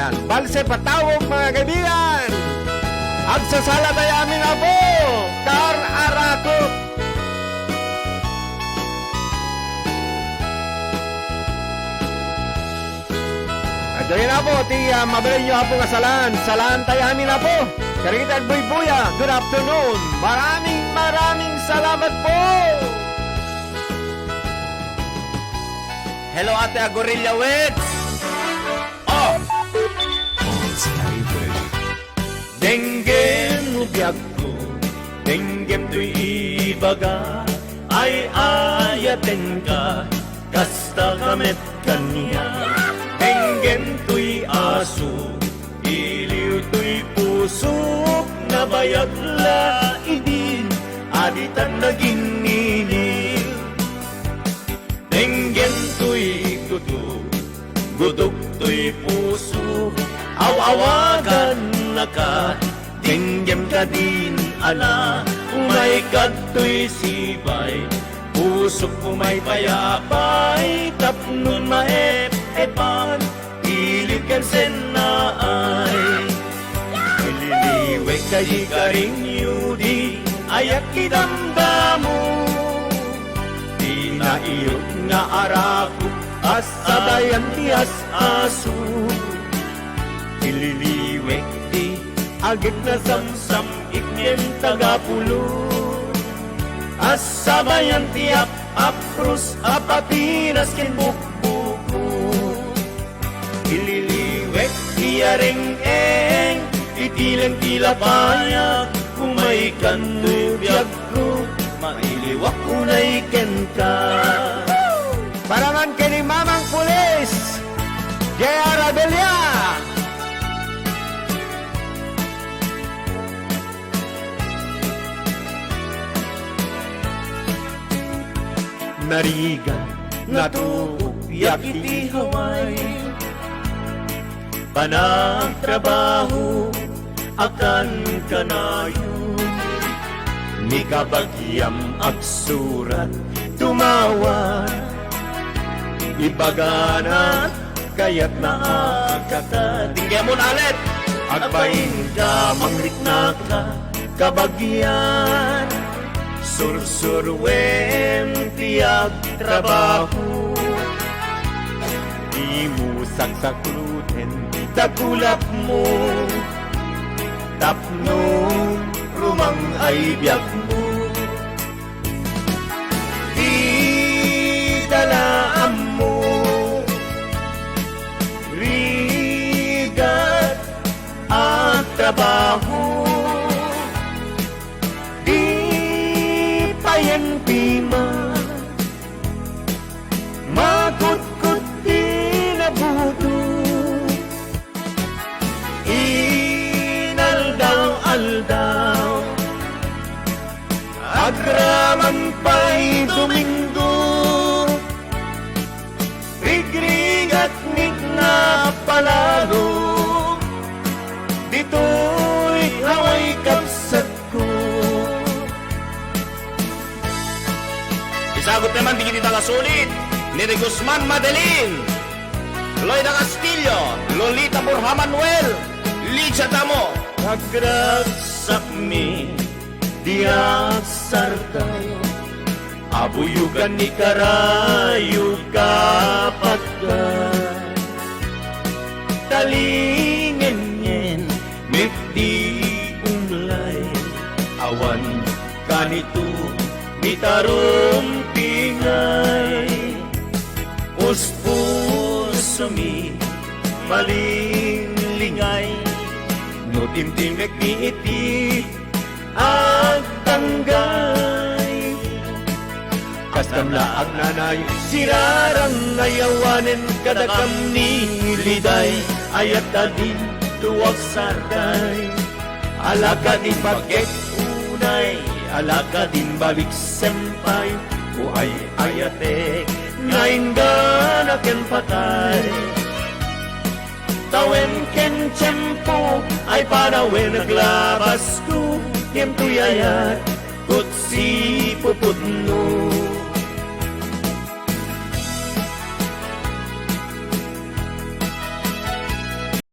Ayan, balse patawag mga kaibigan. Agsasala tayo amin apo, kar arakot. Adoy na po, ti mabalay nyo apo nga salan. Salan tayo amin apo. Karikita at buya, good afternoon. Maraming salamat po. Hello ate Agorilla Wets. Oh! Denggem ubyak ko, denggem to'y ibaga, ay ayaten ka, kasta kamet kanya. Denggem to'y aso, iliw to'y pusok, nabayag la idin, aditan naging ninil. Denggem to'y gutok, gutok to'y puso, awawagan naka, dinggem ka din ala, umay kato'y sibay, pusok umay payapay, tapnon maep-epan, ilip kan senaay. Ililiwe kayi karing yudi, ayak idamdamu, di na iyot nga araku, as sabayan tias asu. Ililiwek di agit na samsam iknem tagapulo, as sabayan tiap aprus apapinas kin bukbuku. Ililiwek di areng-eng itilang tilapayak, kumay kanubiyag ko mailiwak unay ken ka. Parangan kay ni Mamang Pulis, J.R. Abelia. Nariga, natupyak iti haway, panang trabaho akan kanayo, ni kabagyam agsurat tumawa, ibagana kayat naakata. Tingnan mo nalit, agpain ka mangrikna ka kabagyan, sursurwen tiag trabaho, di mo saksakluten takulap mo, tapno rumang ay biyak mo, di dalaam mo, rigat at trabaho, yan pima, makut-kut di nabuto, inaldaw-aldaw, agraman pa'y Domingo, rigrig at nig na palalo, dito'y haway kapsat ko. Isagot naman di kita sulit ni Guzman Madeline, Loida Castillo, Lolita Borja Manuel, Licha Tamo. Nagragsak mi diak sartayo, abuyugan ni karayo kapatgan, talingen yen mekdi umlay, awan kanito mitarom pingay, uspusumi malinglingay, no timtimek ni iti at tanggay, kastam laag nanay sirarang ayawanen kadakam ni liday, ayat adin tuwag sarday, alaka di pagket unay, alaka din balik sempay, buhay ayatek, ngayon na ken patay. Tawen ken tiyempo, ay panawen naglabas ko, tiyempo yayat, kutsi pupudno.